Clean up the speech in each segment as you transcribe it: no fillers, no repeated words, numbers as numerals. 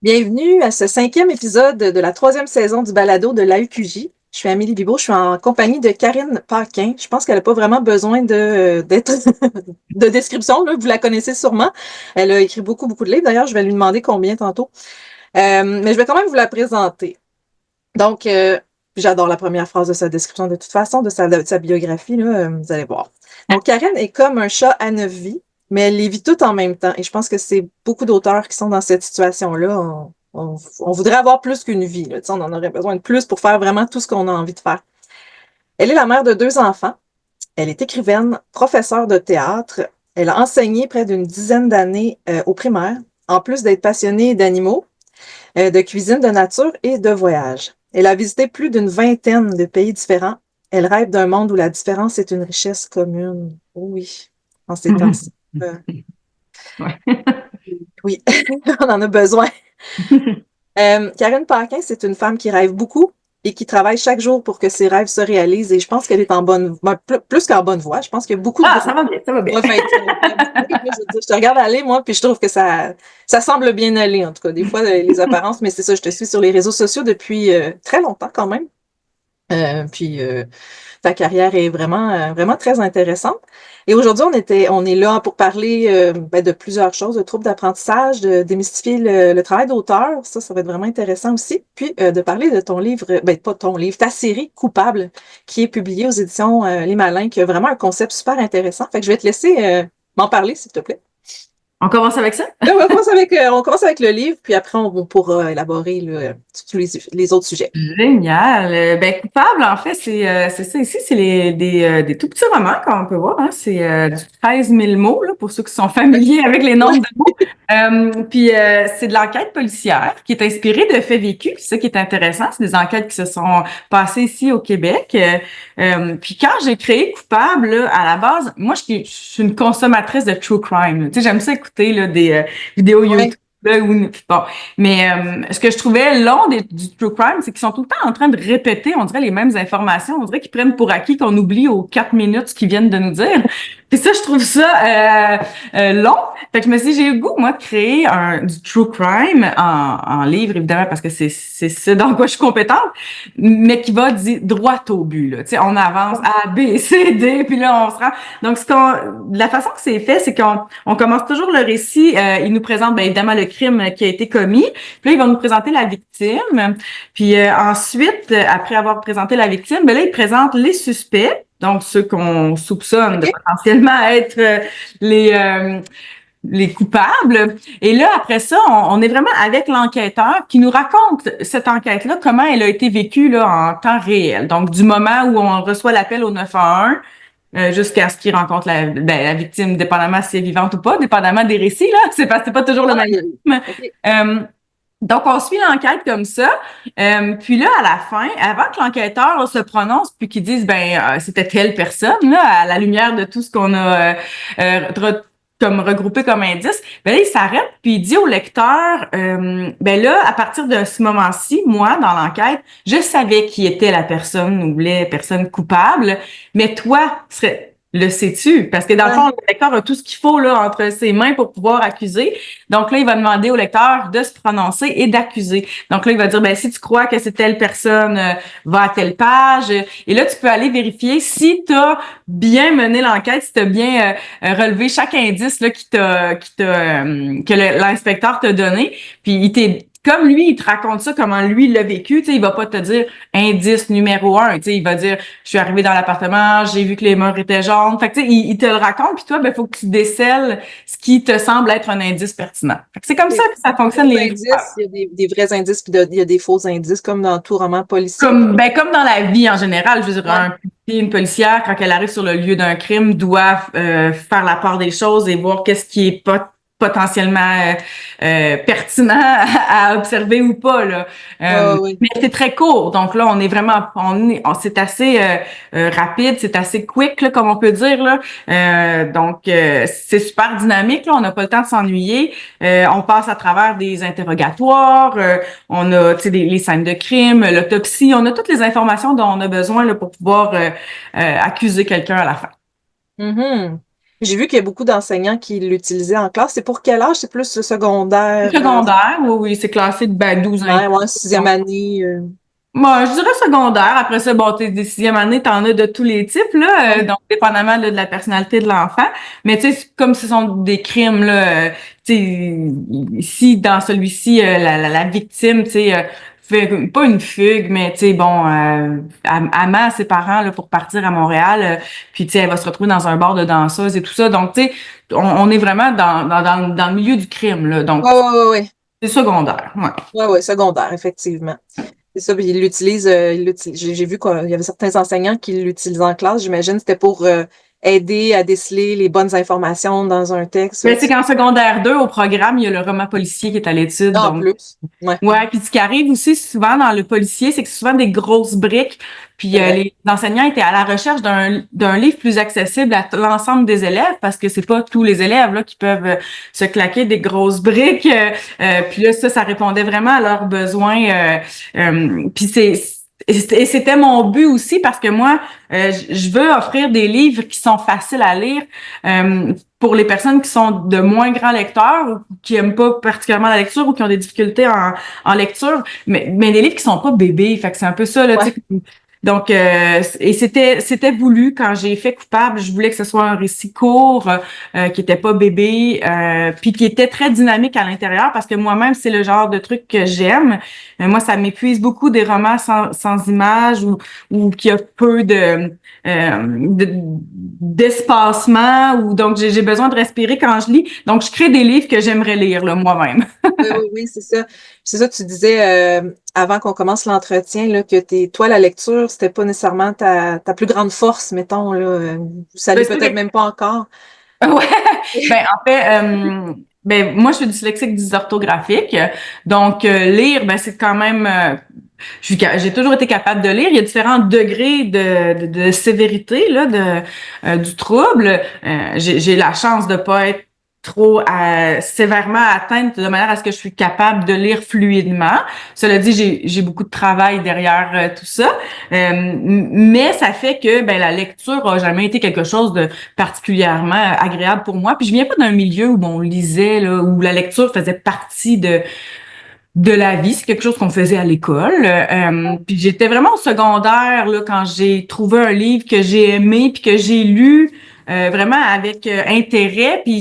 Bienvenue à ce 5e épisode de la 3e saison du balado de l'AUQJ. Je suis Amélie Bibeau, je suis en compagnie de Karine Paquin. Je pense qu'elle n'a pas vraiment besoin d'être de description, là. Vous la connaissez sûrement. Elle a écrit beaucoup, beaucoup de livres. D'ailleurs, je vais lui demander combien tantôt. Mais je vais quand même vous la présenter. Donc, j'adore la première phrase de sa description de toute façon, de sa biographie, là, vous allez voir. Donc, Karine est comme un chat à 9 vies, mais elle les vit toutes en même temps. Et je pense que c'est beaucoup d'auteurs qui sont dans cette situation-là. On voudrait avoir plus qu'une vie, là. Tu sais, on en aurait besoin de plus pour faire vraiment tout ce qu'on a envie de faire. Elle est la mère de 2 enfants. Elle est écrivaine, professeure de théâtre. Elle a enseigné près d'une dizaine d'années au primaire, en plus d'être passionnée d'animaux, de cuisine de nature et de voyage. Elle a visité plus d'une vingtaine de pays différents. Elle rêve d'un monde où la différence est une richesse commune. Oh oui, en ces temps-ci. Ouais. Oui, on en a besoin. Karine Paquin, c'est une femme qui rêve beaucoup et qui travaille chaque jour pour que ses rêves se réalisent. Et je pense qu'elle est en bonne, plus qu'en bonne voie. Je pense qu'il y a beaucoup de Ah, ça va bien, ça va bien. je te regarde aller, moi, puis je trouve que ça semble bien aller, en tout cas. Des fois, les apparences, mais c'est ça, je te suis sur les réseaux sociaux depuis très longtemps quand même. Puis ta carrière est vraiment très intéressante. Et aujourd'hui, on est là pour parler de plusieurs choses, de troubles d'apprentissage, de démystifier le travail d'auteur. Ça va être vraiment intéressant aussi. Puis de parler de ton livre, pas ton livre, ta série Coupable, qui est publiée aux éditions Les Malins, qui a vraiment un concept super intéressant. Fait que je vais te laisser m'en parler, s'il te plaît. On commence avec ça? Là, on commence avec le livre, puis après, on pourra élaborer là, sur les autres sujets. Génial. Coupable, en fait, c'est ça ici, c'est des tout petits romans, comme on peut voir. Hein. C'est du 13 000 mots, là, pour ceux qui sont familiers avec les nombres de mots. C'est de l'enquête policière qui est inspirée de faits vécus. C'est ça qui est intéressant. C'est des enquêtes qui se sont passées ici au Québec. Puis quand j'ai créé Coupable, là, à la base, moi, je suis une consommatrice de true crime. Là. Tu sais, j'aime ça écouter là, des vidéos Ouais. YouTube. Là, bon, mais ce que je trouvais long du true crime, c'est qu'ils sont tout le temps en train de répéter, on dirait, les mêmes informations. On dirait qu'ils prennent pour acquis qu'on oublie aux 4 minutes ce qu'ils viennent de nous dire. Puis ça, je trouve ça long. Fait que je me suis dit, j'ai eu le goût, moi, de créer du true crime en livre, évidemment, parce que c'est ce dans quoi je suis compétente, mais qui va droit au but, là. Tu sais, on avance A, B, C, D, puis là, on se rend. Donc, la façon que c'est fait, c'est qu'on commence toujours le récit, il nous présente, bien évidemment, le crime qui a été commis, puis là, ils vont nous présenter la victime, puis ensuite, après avoir présenté la victime, ben là, ils présentent les suspects, donc ceux qu'on soupçonne de OK. potentiellement être les les coupables. Et là, après ça, on est vraiment avec l'enquêteur qui nous raconte cette enquête-là, comment elle a été vécue là, en temps réel. Donc, du moment où on reçoit l'appel au 911 jusqu'à ce qu'il rencontre la victime, dépendamment si elle est vivante ou pas, dépendamment des récits, là. C'est pas toujours le même rythme. OK. Donc, on suit l'enquête comme ça. Puis là, à la fin, avant que l'enquêteur se prononce puis qu'il dise, c'était telle personne, là, à la lumière de tout ce qu'on a comme regroupé comme indice, ben là, il s'arrête puis il dit au lecteur, ben là, à partir de ce moment-ci, moi, dans l'enquête, je savais qui était la personne ou les personnes coupables, mais toi, le sais-tu? Parce que dans le fond, le lecteur a tout ce qu'il faut là entre ses mains pour pouvoir accuser. Donc là, il va demander au lecteur de se prononcer et d'accuser. Donc là, il va dire, ben si tu crois que c'est telle personne, va à telle page. Et là, tu peux aller vérifier si tu as bien mené l'enquête, si tu as bien relevé chaque indice là que l'inspecteur t'a donné. Puis comme lui, il te raconte ça, comment lui il l'a vécu, tu sais, il va pas te dire indice numéro 1, tu sais, il va dire, je suis arrivé dans l'appartement, j'ai vu que les murs étaient jaunes. Fait que, tu sais, il te le raconte, puis toi, ben, faut que tu décèles ce qui te semble être un indice pertinent. Fait que c'est comme ça que ça fonctionne, les livres. Indices, il y a des vrais indices, puis il y a des faux indices, comme dans tout roman policier. Comme dans la vie en général, je veux dire, Ouais. un policier, une policière, quand elle arrive sur le lieu d'un crime, doit faire la part des choses et voir qu'est-ce qui est pas potentiellement pertinent à observer ou pas là. Oui. Mais c'est très court, donc là on est vraiment c'est assez rapide, c'est assez quick là, comme on peut dire là. C'est super dynamique là, on n'a pas le temps de s'ennuyer. On passe à travers des interrogatoires, on a tu sais les scènes de crime, l'autopsie, on a toutes les informations dont on a besoin là pour pouvoir accuser quelqu'un à la fin. Mhm. J'ai vu qu'il y a beaucoup d'enseignants qui l'utilisaient en classe. C'est pour quel âge? C'est plus le Le secondaire, secondaire, oui, oui, c'est classé de 12 ans et primaire, plus. ouais, sixième année. Moi, je dirais secondaire. Après ça, bon, t'es des sixième année, t'en as de tous les types, là, Ouais. donc dépendamment là, de la personnalité de l'enfant. Mais tu sais, comme ce sont des crimes, là, tu sais, si dans celui-ci, la victime, tu sais, fait pas une fugue, mais tu sais, bon, elle ment à ses parents là, pour partir à Montréal, puis tu sais, elle va se retrouver dans un bar de danseuses et tout ça. Donc, tu sais, on est vraiment dans le milieu du crime, là. Donc, Ouais, ouais, ouais, ouais. c'est secondaire, ouais. Ouais, ouais, secondaire, effectivement. C'est ça, puis j'ai vu qu'il y avait certains enseignants qui l'utilisent en classe. J'imagine que c'était pour aider à déceler les bonnes informations dans un texte. Mais c'est qu'en secondaire 2, au programme, il y a le roman policier qui est à l'étude. En Donc, plus. Ouais, ouais. Puis ce qui arrive aussi souvent dans le policier, c'est que c'est souvent des grosses briques. Puis c'est vrai. les enseignants étaient à la recherche d'un livre plus accessible à l'ensemble des élèves parce que c'est pas tous les élèves là qui peuvent se claquer des grosses briques. Puis là, ça répondait vraiment à leurs besoins. Puis et c'était mon but aussi parce que moi, je veux offrir des livres qui sont faciles à lire pour les personnes qui sont de moins grands lecteurs ou qui aiment pas particulièrement la lecture ou qui ont des difficultés en lecture, mais des livres qui sont pas bébés. Fait que c'est un peu ça, là, tu Ouais. sais. Donc, et c'était voulu quand j'ai fait Coupable. Je voulais que ce soit un récit court, qui était pas bébé, puis qui était très dynamique à l'intérieur parce que moi-même, c'est le genre de truc que j'aime. Moi, ça m'épuise beaucoup des romans sans images ou qui a peu d'espacement ou donc j'ai besoin de respirer quand je lis. Donc, je crée des livres que j'aimerais lire là, moi-même. Oui, oui, oui, c'est ça. C'est ça, tu disais avant qu'on commence l'entretien là, que toi, la lecture, c'était pas nécessairement ta plus grande force, mettons, là. Ça l'est Ben, c'est peut-être vrai même pas encore. Ouais, ben en fait, ben moi je suis dyslexique dysorthographique, donc lire, ben c'est quand même, j'ai toujours été capable de lire. Il y a différents degrés de sévérité là, du trouble. J'ai la chance de pas être trop sévèrement atteinte de manière à ce que je suis capable de lire fluidement. Cela dit, j'ai beaucoup de travail derrière tout ça, mais ça fait que ben la lecture a jamais été quelque chose de particulièrement agréable pour moi. Puis je viens pas d'un milieu où on lisait, là, où la lecture faisait partie de la vie. C'est quelque chose qu'on faisait à l'école. Puis j'étais vraiment au secondaire là, quand j'ai trouvé un livre que j'ai aimé puis que j'ai lu vraiment avec intérêt. Puis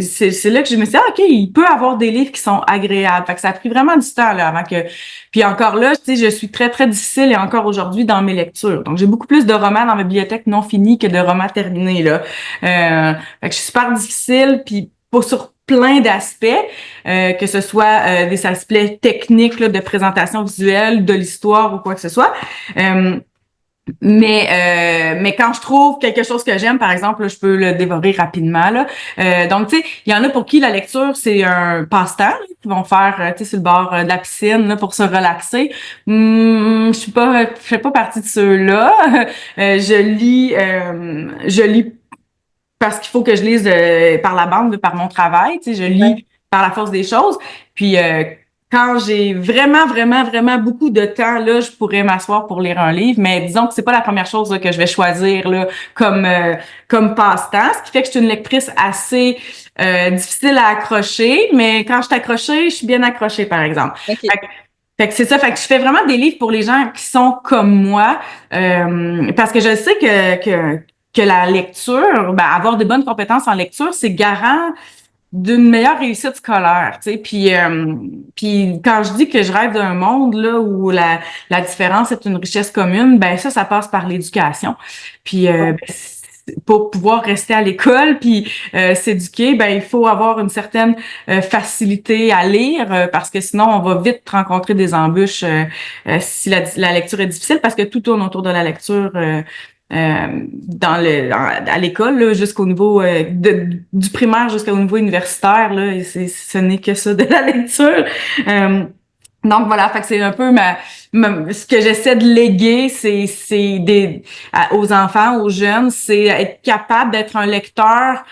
c'est là que je me suis dit, ah, OK, il peut avoir des livres qui sont agréables. Fait que ça a pris vraiment du temps là, avant que... Puis encore là, tu sais, je suis très, très difficile et encore aujourd'hui dans mes lectures. Donc, j'ai beaucoup plus de romans dans ma bibliothèque non finis que de romans terminés, là. Fait que je suis super difficile, puis pas sur plein d'aspects, que ce soit des aspects techniques là, de présentation visuelle, de l'histoire ou quoi que ce soit. Euh, mais quand je trouve quelque chose que j'aime, par exemple, là, je peux le dévorer rapidement. Là. Donc, tu sais, il y en a pour qui la lecture, c'est un passe-temps, là, qui vont faire, tu sais, sur le bord de la piscine là, pour se relaxer. Je fais pas partie de ceux-là. Je lis parce qu'il faut que je lise par la bande, par mon travail. Tu sais, je Ouais. lis par la force des choses. Puis quand j'ai vraiment, vraiment, vraiment beaucoup de temps, là, je pourrais m'asseoir pour lire un livre. Mais disons que c'est pas la première chose là, que je vais choisir là, comme passe-temps. Ce qui fait que je suis une lectrice assez difficile à accrocher. Mais quand je suis accrochée, je suis bien accrochée, par exemple. OK. Fait que c'est ça. Fait que je fais vraiment des livres pour les gens qui sont comme moi, parce que je sais que la lecture, ben, avoir de bonnes compétences en lecture, c'est garant d'une meilleure réussite scolaire, tu sais. Puis quand je dis que je rêve d'un monde là où la différence est une richesse commune, ben ça passe par l'éducation. Puis Ouais. pour pouvoir rester à l'école puis s'éduquer, ben il faut avoir une certaine facilité à lire parce que sinon on va vite rencontrer des embûches si la lecture est difficile parce que tout tourne autour de la lecture. À l'école là, jusqu'au niveau du primaire jusqu'au niveau universitaire là, et ce n'est que ça de la lecture. Donc voilà, fait que c'est un peu ce que j'essaie de léguer, aux enfants, aux jeunes, c'est être capable d'être un lecteur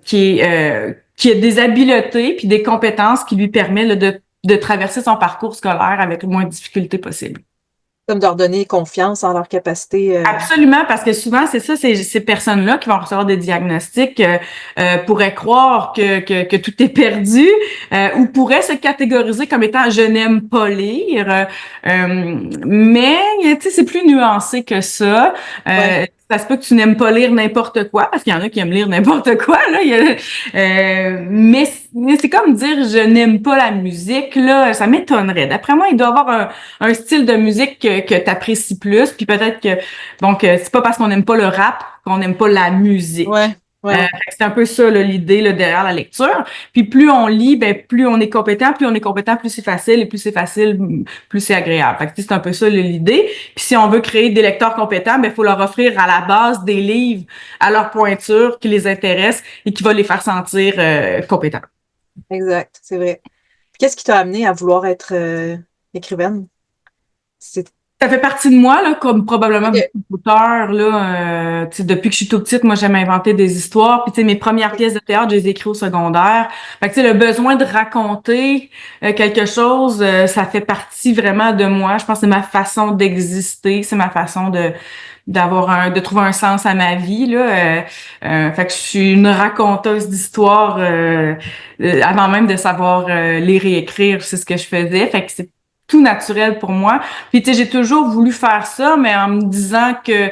qui a des habiletés puis des compétences qui lui permettent là, de traverser son parcours scolaire avec le moins de difficultés possible. Comme de leur donner confiance en leur capacité. Absolument, parce que souvent, c'est ça, ces personnes-là qui vont recevoir des diagnostics pourraient croire que tout est perdu ou pourraient se catégoriser comme étant je n'aime pas lire. Mais tu sais, c'est plus nuancé que ça. Ouais, Ça se peut que tu n'aimes pas lire n'importe quoi, parce qu'il y en a qui aiment lire n'importe quoi, là. Mais c'est comme dire je n'aime pas la musique, là, ça m'étonnerait. D'après moi, il doit y avoir un style de musique que tu apprécies plus, puis peut-être que donc, c'est pas parce qu'on n'aime pas le rap qu'on n'aime pas la musique. ouais, ouais, ouais. Fait que c'est un peu ça là, l'idée là, derrière la lecture. Puis plus on lit, ben plus on est compétent, plus c'est facile, et plus c'est facile, plus c'est agréable. Fait que c'est un peu ça là, l'idée. Puis si on veut créer des lecteurs compétents, ben il faut leur offrir à la base des livres à leur pointure qui les intéressent et qui va les faire sentir compétents. Exact, c'est vrai. Puis qu'est-ce qui t'a amené à vouloir être écrivaine? C'est... Ça fait partie de moi, là, comme probablement Ok. beaucoup d'auteurs, là. Tu sais, depuis que je suis toute petite, moi, j'aime inventer des histoires. Puis, tu sais, mes premières pièces de théâtre, je les ai écrites au secondaire. Fait que, tu sais, le besoin de raconter quelque chose, ça fait partie vraiment de moi. Je pense que c'est ma façon d'exister, c'est ma façon de trouver un sens à ma vie, là. Fait que je suis une raconteuse d'histoires avant même de savoir lire et écrire, c'est ce que je faisais. Fait que c'est tout naturel pour moi. Puis tu sais, j'ai toujours voulu faire ça, mais en me disant que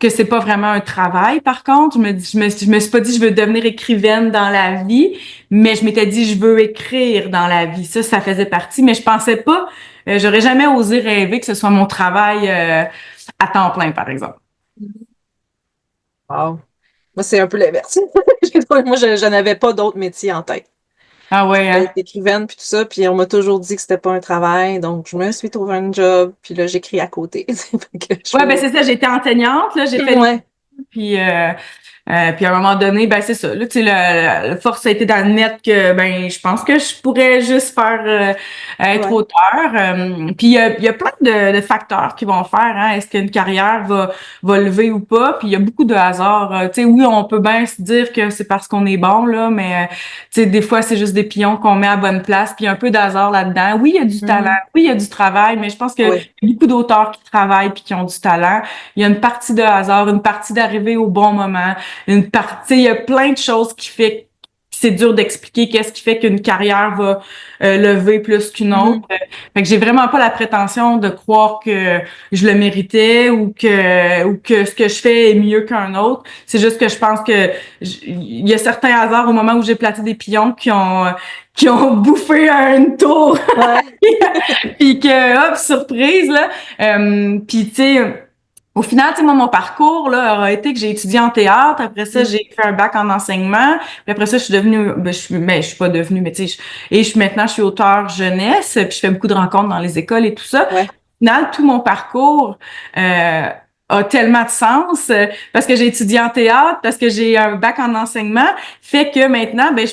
c'est pas vraiment un travail. Par contre, je me suis pas dit je veux devenir écrivaine dans la vie, mais je m'étais dit je veux écrire dans la vie. Ça faisait partie, mais je pensais pas, j'aurais jamais osé rêver que ce soit mon travail à temps plein, par exemple. Wow. Moi, c'est un peu l'inverse. Moi, je n'avais pas d'autres métiers en tête. Ah Je ouais, voulais hein? être écrivaine puis tout ça, puis on m'a toujours dit que c'était pas un travail, donc je me suis trouvé un job, puis là, j'écris à côté. Fait que je Ouais, ben faisais... c'est ça, j'étais enseignante, là, j'ai fait les Ouais, puis puis à un moment donné, ben c'est ça. Là, tu sais, la force a été dans le net que ben je pense que je pourrais juste faire être ouais. auteur. Puis il y a plein de facteurs qui vont faire. Hein, est-ce qu'une carrière va lever ou pas? Puis il y a beaucoup de hasard. Tu sais, oui, on peut bien se dire que c'est parce qu'on est bon là, mais tu sais, des fois c'est juste des pions qu'on met à bonne place. Puis il y a un peu d'hasard là-dedans. Oui, il y a du talent. Mhm. Oui, il y a du travail, mais je pense que Ouais. y a beaucoup d'auteurs qui travaillent puis qui ont du talent. Il y a une partie de hasard, une partie d'arriver au bon moment, une partie, il y a plein de choses qui fait que c'est dur d'expliquer qu'est-ce qui fait qu'une carrière va lever plus qu'une autre. Mhm. Fait que j'ai vraiment pas la prétention de croire que je le méritais ou que ce que je fais est mieux qu'un autre. C'est juste que je pense que il y a certains hasards au moment où j'ai placé des pions qui ont bouffé une tour Ouais. puis que hop surprise là. Puis tu sais au final, tu sais, moi, mon parcours là, a été que j'ai étudié en théâtre. Après ça, Mhm. j'ai fait un bac en enseignement. Puis après ça, je suis devenue, je suis pas devenue, mais tu sais, maintenant, je suis auteure jeunesse. Puis je fais beaucoup de rencontres dans les écoles et tout ça. Ouais. Au final, tout mon parcours a tellement de sens parce que j'ai étudié en théâtre, parce que j'ai un bac en enseignement, fait que maintenant, ben,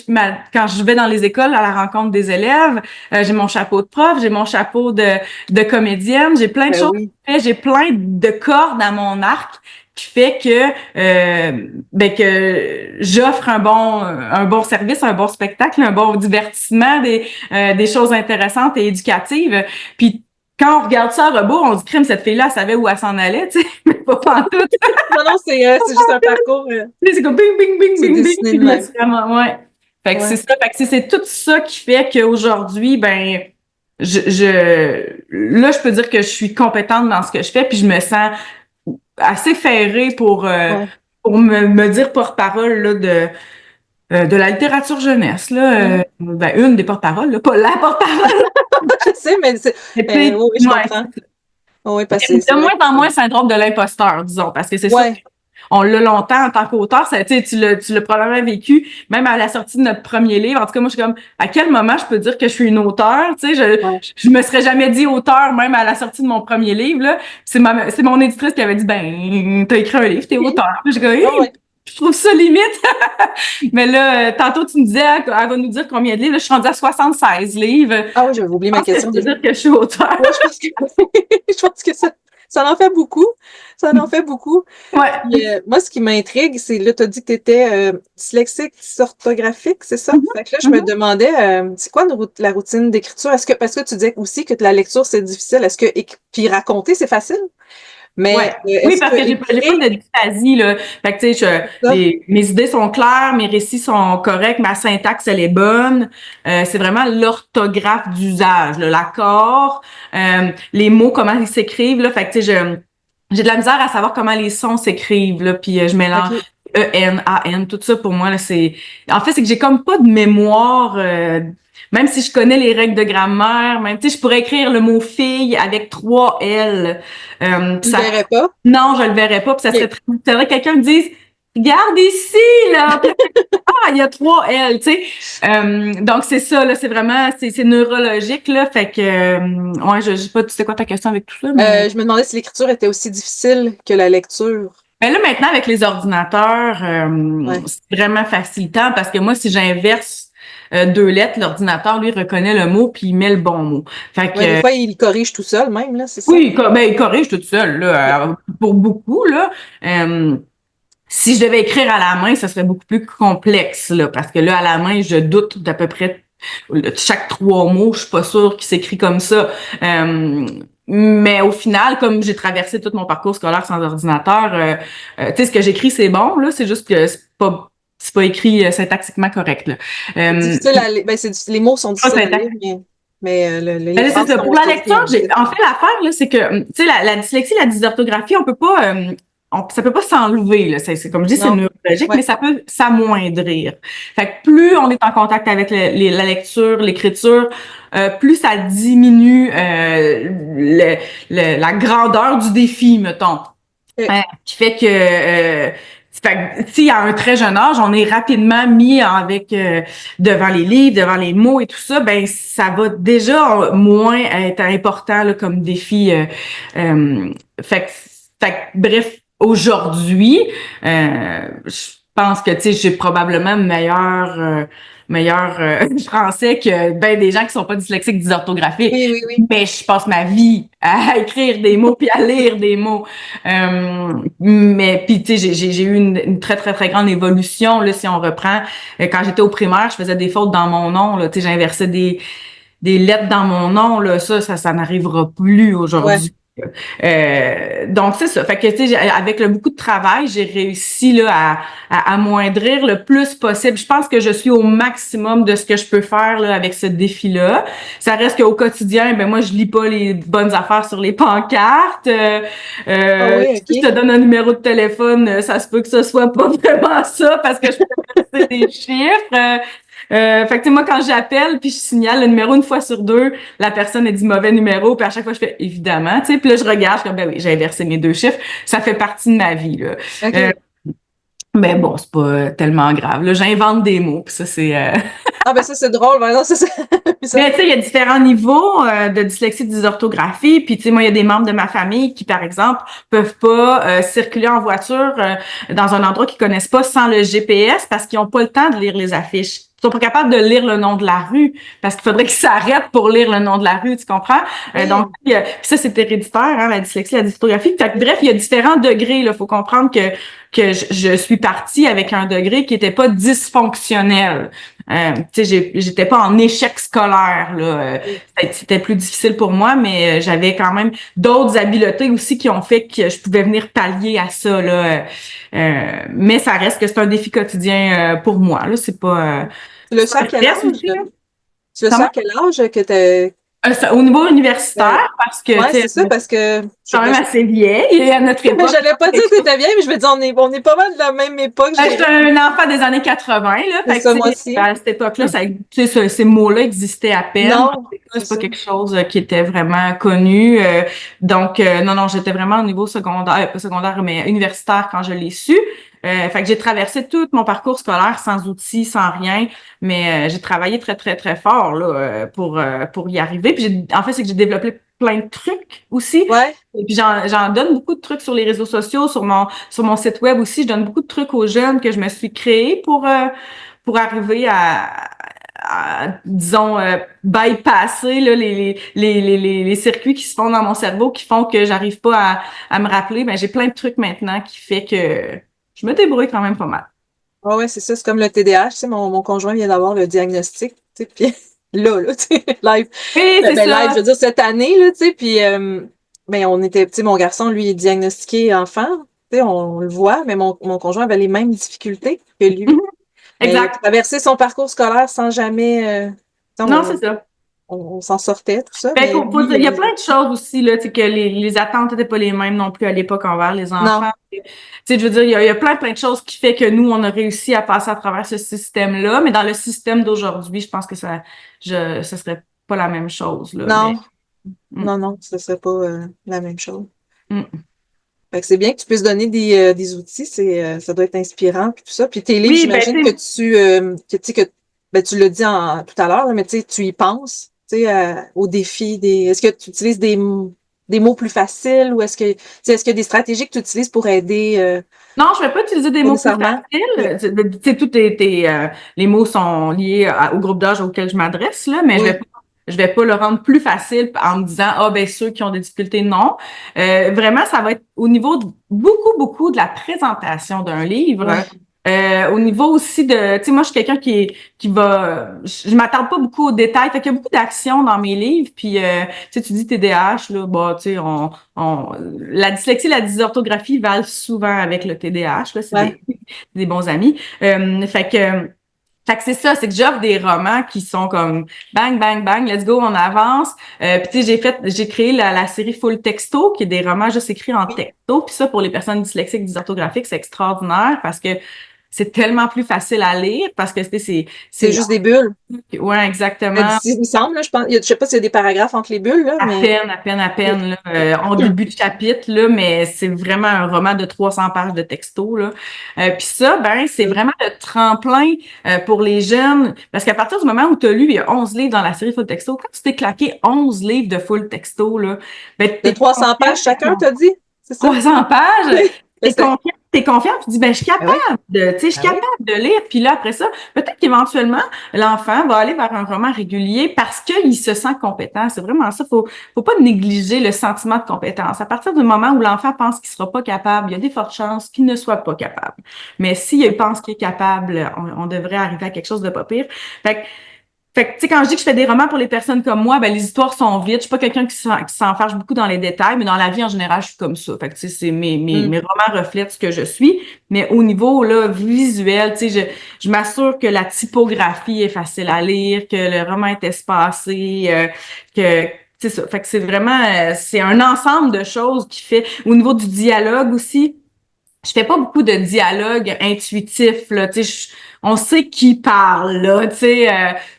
quand je vais dans les écoles à la rencontre des élèves, j'ai mon chapeau de prof, j'ai mon chapeau de comédienne, j'ai plein de Ben choses oui. j'ai plein de cordes à mon arc qui fait que j'offre un bon service, un bon spectacle, un bon divertissement, des choses intéressantes et éducatives. Puis quand on regarde ça à rebours, on se dit crime, cette fille-là, elle savait où elle s'en allait, tu sais, mais pas pantoute. Non, non, c'est juste un parcours, Tu sais, c'est comme bing, bing, bing, c'est bing, bing, dessiné puis de là, même. c'est vraiment, ouais. Fait que c'est Ouais. ça. Fait que c'est tout ça qui fait qu'aujourd'hui, ben, là, je peux dire que je suis compétente dans ce que je fais, puis je me sens assez ferrée Ouais. pour me dire porte-parole là, de la littérature jeunesse. Là, Mhm. ben, une des porte-paroles, là, pas la porte-parole. Je sais, mais, Mais tu mais sais, oui, oui, je ouais, comprends. Oui, parce que de c'est vrai moins que en moins syndrome de l'imposteur, disons, parce que c'est sûr ouais. on l'a longtemps en tant qu'auteur, ça, tu l'as probablement vécu, même à la sortie de notre premier livre. En tout cas, moi, je suis comme, à quel moment je peux dire que je suis une auteure? Tu sais, Ouais. je me serais jamais dit auteur, même à la sortie de mon premier livre, là. C'est mon éditrice qui avait dit, ben, t'as écrit un livre, t'es auteur. Puis j'ai comme, Ouais, hey, ouais. je trouve ça limite. Mais là, tantôt, tu me disais, elle va nous dire combien de livres. Là, je suis rendue à 76 livres. Je Ah oui, j'avais oublié ma pense que je question peux déjà. dire que je suis auteur. Ouais, je pense que je pense que ça. Ça en fait beaucoup. Ça en fait beaucoup. Ouais. Puis, moi, ce qui m'intrigue, c'est là, tu as dit que tu étais dyslexique, dysorthographique, c'est ça? Mhm, Fait que là, je me mhm. demandais, c'est quoi la routine d'écriture? Est-ce que, parce que tu disais aussi que la lecture, c'est difficile, est-ce que, puis raconter, c'est facile? Ouais. Mais Oui, est-ce parce que que j'ai pas écrire, de dysphasie, là. Fait que, tu sais, c'est ça? mes idées sont claires, mes récits sont corrects, ma syntaxe, elle est bonne. C'est vraiment l'orthographe d'usage, là, l'accord, les mots, comment ils s'écrivent, là. Fait que, tu sais, j'ai de la misère à savoir comment les sons s'écrivent, là, puis je mélange OK. E-N, A-N, tout ça, pour moi, là, c'est... En fait, c'est que j'ai comme pas de mémoire... même si je connais les règles de grammaire, même, tu sais, je pourrais écrire le mot fille avec 3 L. Tu le Ça verrais pas? non, je le verrais pas, puis ça serait OK. très... C'est vrai que quelqu'un me dise, regarde ici, là, puis ah, il y a 3 L, tu sais. Donc c'est ça, là, c'est vraiment, c'est neurologique, là, fait que, ouais, je sais pas, tu sais quoi ta question avec tout ça, mais... Je me demandais si l'écriture était aussi difficile que la lecture. Ben là, maintenant, avec les ordinateurs, Ouais. c'est vraiment facilitant parce que moi, si j'inverse 2 lettres, l'ordinateur, lui, reconnaît le mot puis il met le bon mot. Fait Ouais, des que, fois, il corrige tout seul, même, là, c'est ça? oui, ben, il corrige tout seul, OK. là, pour beaucoup, là. Si je devais écrire à la main, ça serait beaucoup plus complexe, là, parce que là, à la main, je doute d'à peu près chaque 3 mots. Je suis pas sûre qu'il s'écrit comme ça. Mais au final, comme j'ai traversé tout mon parcours scolaire sans ordinateur, tu sais, ce que j'écris, c'est bon, là. C'est juste que c'est pas écrit syntaxiquement correct, là. C'est Euh, difficile à lire. Ben, les mots sont pas difficiles à lire, syntaxe. mais les Ben là, c'est phrases ça. sont Pour la supposées lecture, en fait. en fait, l'affaire, là, c'est que, tu sais, la dyslexie, la dysorthographie, on peut pas, ça peut pas s'enlever, là. Comme je dis, c'est Non. neurologique, mais Ouais. ça peut s'amoindrir. Fait que plus on est en contact avec la lecture, l'écriture, plus ça diminue, la grandeur du défi, mettons. OK. Qui fait que, tu sais, à un très jeune âge, on est rapidement mis avec devant les livres, devant les mots et tout ça, ben ça va déjà moins être important là, comme défi. Euh, bref, aujourd'hui, je pense que tu sais, j'ai probablement meilleur français que ben des gens qui sont pas dyslexiques, dysorthographiques. Oui, oui, oui. Mais je passe ma vie à écrire des mots puis à lire des mots. Mais puis tu sais, j'ai eu une très très très grande évolution là si on reprend. Quand j'étais au primaire, je faisais des fautes dans mon nom là, tu sais, j'inversais des lettres dans mon nom là, ça n'arrivera plus Ouais. aujourd'hui. Donc c'est ça. Fait que tu sais, avec beaucoup de travail, j'ai réussi là à amoindrir le plus possible. Je pense que je suis au maximum de ce que je peux faire là avec ce défi-là. Ça reste qu'au quotidien, ben moi je lis pas les bonnes affaires sur les pancartes. Ah oui, Si je OK. te donne un numéro de téléphone, ça se peut que ce soit pas vraiment ça parce que je peux passer des chiffres. Fait que tu sais, moi quand j'appelle puis je signale le numéro une fois sur deux, la personne a dit mauvais numéro, puis à chaque fois je fais évidemment, tu sais, puis là je regarde, je suis comme ben oui, j'ai inversé mes 2 chiffres, ça fait partie de ma vie là. Euh, OK. mais bon, c'est pas tellement grave. Là, j'invente des mots, puis ça c'est Ah, ben ça, c'est drôle. Ben non, ça, c'est ça. Mais tu sais, il y a différents niveaux de dyslexie, de dysorthographie. Puis tu sais, moi, il y a des membres de ma famille qui, par exemple, peuvent pas circuler en voiture dans un endroit qu'ils connaissent pas sans le GPS parce qu'ils ont pas le temps de lire les affiches. Ils sont pas capables de lire le nom de la rue parce qu'il faudrait qu'ils s'arrêtent pour lire le nom de la rue, tu comprends? Donc, Oui. puis ça, c'est héréditaire, hein, la dyslexie, la dystrographie. Fait que, bref, il y a différents degrés. Il faut comprendre que je suis partie avec un degré qui était pas dysfonctionnel. Tu sais, j'étais pas en échec scolaire, là. OK. C'était plus difficile pour moi, mais j'avais quand même d'autres habiletés aussi qui ont fait que je pouvais venir pallier à ça, là. Mais ça reste que c'est un défi quotidien pour moi, là. C'est pas... Tu le c'est sais pas à un quel stress âge? aussi, là. Tu le sais Comment? à quel âge que t'es. Au niveau Ben, universitaire, parce que, tu ouais, sais, c'est ça, parce que je suis quand même je assez vieille et à notre mais époque, j'allais pas dire que t'étais vieille, mais je me dis, on est pas mal de la même époque, je j'étais dirais. un enfant des années 80, là. C'est Fait que, ça, tu moi sais, aussi. à cette époque-là, ça, tu sais, ces mots-là existaient à peine. En Non, tout cas, c'est c'est pas ça. quelque chose qui était vraiment connu. Donc, non, j'étais vraiment au niveau secondaire, pas secondaire, mais universitaire quand je l'ai su. Fait que j'ai traversé tout mon parcours scolaire sans outils, sans rien, mais j'ai travaillé très, très, très fort là, pour y arriver. Puis en fait, c'est que j'ai développé plein de trucs aussi. Ouais. Et puis j'en donne beaucoup de trucs sur les réseaux sociaux, sur mon site web aussi. Je donne beaucoup de trucs aux jeunes que je me suis créé pour arriver disons, bypasser là, les circuits qui se font dans mon cerveau qui font que j'arrive pas à me rappeler. Ben, j'ai plein de trucs maintenant qui fait que je me débrouille quand même pas mal. Ah ouais, c'est ça, c'est comme le TDAH, tu sais, mon conjoint vient d'avoir le diagnostic, tu sais, puis là, tu sais, live. Oui, c'est Ben, live, je ça. veux dire, cette année, là, tu sais, puis ben, on était, tu sais, mon garçon, lui, est diagnostiqué enfant, tu sais, on le voit, mais mon conjoint avait les mêmes difficultés que lui. Mhm. Mais il a Exact. traversé son parcours scolaire sans jamais, tu sais, Non, c'est ça. on s'en sortait, tout ça, Ben, mais faut lui, dire, il y a plein de choses aussi, là, tu sais, que les attentes n'étaient pas les mêmes non plus à l'époque envers les non, enfants. Tu sais, je veux dire, il y a plein de choses qui fait que nous, on a réussi à passer à travers ce système-là, mais dans le système d'aujourd'hui, je pense que ça serait pas la même chose, là, mais, non, mm, non, ce serait pas la même chose. mm. Fait que c'est bien que tu puisses donner des outils, ça doit être inspirant puis tout ça. Puis tes livres, Oui, ben, j'imagine tu que sais, tu sais que ben tu l'as dit tout à l'heure, là, mais tu sais, tu y penses, tu sais, aux défis est-ce que tu utilises des mots plus faciles ou est-ce qu'il y a des stratégies que tu utilises pour aider non, je vais pas utiliser des pas mots plus nécessairement? Ok. faciles. Tu sais, les mots sont liés au groupe d'âge auquel je m'adresse, là, mais Oui, je vais pas le rendre plus facile en me disant, ah, ben, ceux qui ont des difficultés, non. Vraiment, ça va être au niveau de beaucoup de la présentation d'un livre. ouais, Au niveau aussi de, tu sais, moi, je suis quelqu'un qui va, je m'attarde pas beaucoup aux détails. Fait qu'il y a beaucoup d'actions dans mes livres. Puis, tu sais, tu dis TDAH, là, bah, tu sais, la dyslexie, la dysorthographie valent souvent avec le TDAH. Là, c'est ouais. des bons amis. Fait que c'est ça, c'est que j'offre des romans qui sont comme bang, bang, bang, let's go, on avance. Puis tu sais, j'ai créé la série Full Texto, qui est des romans juste écrits en Oui. texto. Puis ça, pour les personnes dyslexiques, dysorthographiques, c'est extraordinaire parce que c'est tellement plus facile à lire parce que C'est juste des bulles. ouais, exactement. Il me semble, là, je pense, je sais pas s'il y a des paragraphes entre les bulles, là, mais À ok. peine, là, en début de chapitre, là, mais c'est vraiment un roman de 300 pages de texto, là. Puis ça, ben, c'est Ok. vraiment le tremplin pour les jeunes, parce qu'à partir du moment où tu as lu, il y a 11 livres dans la série Full Texto, quand tu t'es claqué 11 livres de Full Texto, là, ben, De t'es 300 confiant, pages chacun, t'as dit? C'est ça? 300 pages, Ben, c'était- t'es confiant, tu dis, ben, je suis Ben oui, capable de, tu sais, je suis ben oui. capable de lire, puis là, après ça, peut-être qu'éventuellement, l'enfant va aller vers un roman régulier parce qu'il se sent compétent. C'est vraiment ça. Faut pas négliger le sentiment de compétence. À partir du moment où l'enfant pense qu'il sera pas capable, il y a des fortes chances qu'il ne soit pas capable. Mais s'il pense qu'il est capable, on devrait arriver à quelque chose de pas pire. Fait que, tu sais, quand je dis que je fais des romans pour les personnes comme moi, ben, les histoires sont vides. Je suis pas quelqu'un qui s'enfarge beaucoup dans les détails, mais dans la vie, en général, je suis comme ça. Fait que, tu sais, Hmm. mes romans reflètent ce que je suis. Mais au niveau, là, visuel, tu sais, je m'assure que la typographie est facile à lire, que le roman est espacé, que, c'est ça. Fait que c'est vraiment, c'est un ensemble de choses qui fait, au niveau du dialogue aussi, je fais pas beaucoup de dialogue intuitif là, tu sais, on sait qui parle là, tu sais,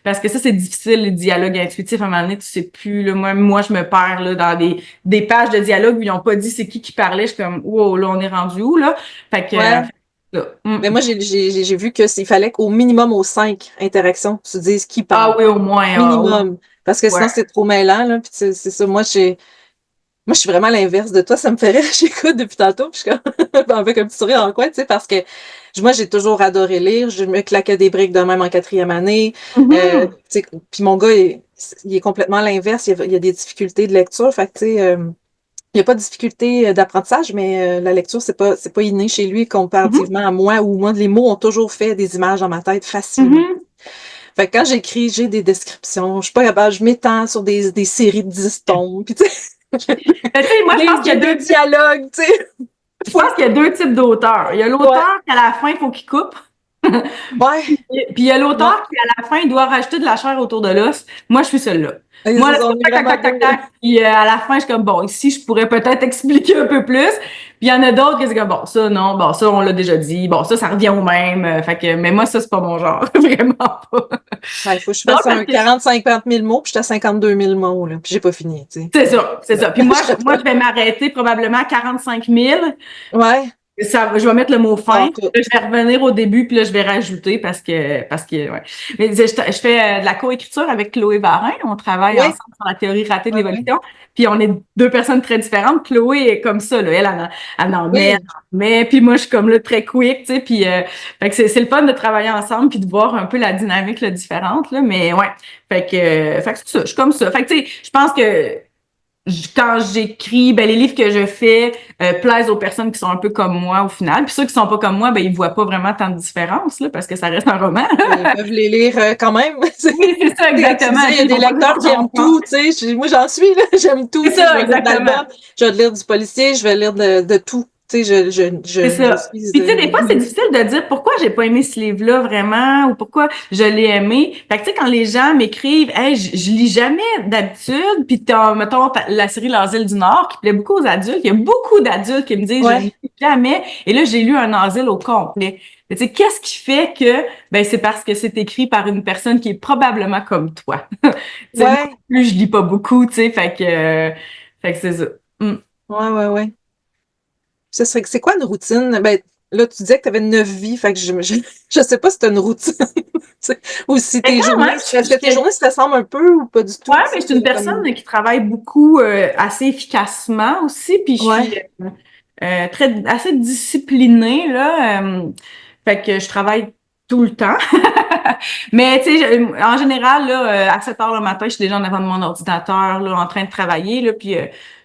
parce que ça c'est difficile les dialogues intuitifs à un moment donné, tu sais plus là, moi je me perds là dans des pages de dialogue où ils ont pas dit c'est qui parlait, je suis comme wow là on est rendu où là, fait que Ouais. là, Mais moi, j'ai vu que s'il fallait qu'au minimum aux 5 interactions, tu dises qui ah parle. oui au moins Minimum. Parce que sinon, ouais. c'est trop mêlant, là. Puis c'est ça. Moi, je suis vraiment l'inverse de toi. Ça me fait rire. J'écoute depuis tantôt. Puis je suis comme, avec un petit sourire en coin, tu sais, parce que moi, j'ai toujours adoré lire. Je me claquais des briques de même en quatrième année. Tu Mhm. sais, puis mon gars, il est complètement l'inverse. Il a des difficultés de lecture. Fait que, tu sais, il n'y a pas de difficulté d'apprentissage, mais la lecture, c'est pas inné chez lui Mhm. comparativement à moi, où moi, les mots ont toujours fait des images dans ma tête facilement. Mhm. Fait que quand j'écris, j'ai des descriptions, je suis pas capable, je m'étends sur des séries de 10 tomes, puis tu sais, Ben, tu sais, moi j'ai des dialogues, tu sais. je pense qu'il y a deux types d'auteurs. Il y a Ouais, l'auteur qui à la fin il faut qu'il coupe. ouais, Puis il y a non, l'auteur qui, à la fin, il doit rajouter de la chair autour de l'os. Moi, je suis celle-là. Moi, là, on est c'est tac, vraiment tac, deux. tac, tac. Puis à la fin, je suis comme, bon, ici, je pourrais peut-être expliquer un peu plus. Puis il y en a d'autres qui c'est comme, bon, ça, non, bon, ça, on l'a déjà dit. Bon, ça revient au même. Fait que, mais moi, ça, c'est pas mon genre. Vraiment pas. Ouais, il faut que je Non, fasse parce un que 40-50 000 mots, puis j'étais à 52 000 mots, là, puis j'ai pas fini, tu sais. c'est ça, c'est ça. Puis Je serais moi, pas- je vais m'arrêter probablement à 45 000. Ouais, Ça, je vais mettre le mot fin, En puis tout. là, je vais revenir au début, puis là, je vais rajouter parce que, ouais. Mais je fais de la coécriture avec Chloé Barin. On travaille Oui, ensemble sur la théorie ratée de oui, oui. l'évolution. Puis on est deux personnes très différentes. Chloé est comme ça, là. Elle Oui, en met, puis moi, je suis comme là, très quick, tu sais. Puis, fait que c'est le fun de travailler ensemble, puis de voir un peu la dynamique, là, différente, là. Mais ouais. Fait que c'est ça. Je suis comme ça. Fait que, tu sais, je pense que quand j'écris, ben les livres que je fais plaisent aux personnes qui sont un peu comme moi au final. Puis ceux qui sont pas comme moi, ben ils voient pas vraiment tant de différence là, parce que ça reste un roman. ils peuvent les lire quand même. Oui, c'est ça Comme tu exactement. disais, il y a Ils des vont pas lecteurs toujours qui aiment comprendre. tout, tu sais. Moi, j'en suis, là. J'aime tout, C'est tu sais. Je ça vais lire de exactement. l'album, je vais lire du policier, je vais lire de tout. Tu sais, C'est je ça. suis... Puis tu sais, des fois, c'est difficile de dire pourquoi j'ai pas aimé ce livre-là vraiment ou pourquoi je l'ai aimé. Fait que tu sais, quand les gens m'écrivent, hey, je lis jamais d'habitude, puis t'as, mettons, la série L'Asile du Nord qui plaît beaucoup aux adultes. Il y a beaucoup d'adultes qui me disent je ne Ouais, lis jamais. Et là, j'ai lu un asile au complet. Mais tu sais, qu'est-ce qui fait que ben c'est parce que c'est écrit par une personne qui est probablement comme toi. Tu sais, moi ouais, non plus, je lis pas beaucoup, tu sais, fait que c'est ça. Mm. ouais, ouais. Ce serait, c'est quoi une routine? Ben, là, tu disais que tu avais 9 vies, fait que je sais pas si t'as une routine, tu sais, ou si Mais tes quand journées, même, est-ce que tes journées se ressemblent un peu ou pas du ouais, tout, tu mais sais, je suis une personne comme, qui travaille beaucoup, assez efficacement aussi, puis je ouais, suis assez disciplinée là. Fait que je travaille tout le temps. Mais tu sais, en général là, à 7 heures le matin, je suis déjà en avant de mon ordinateur là, en train de travailler là, puis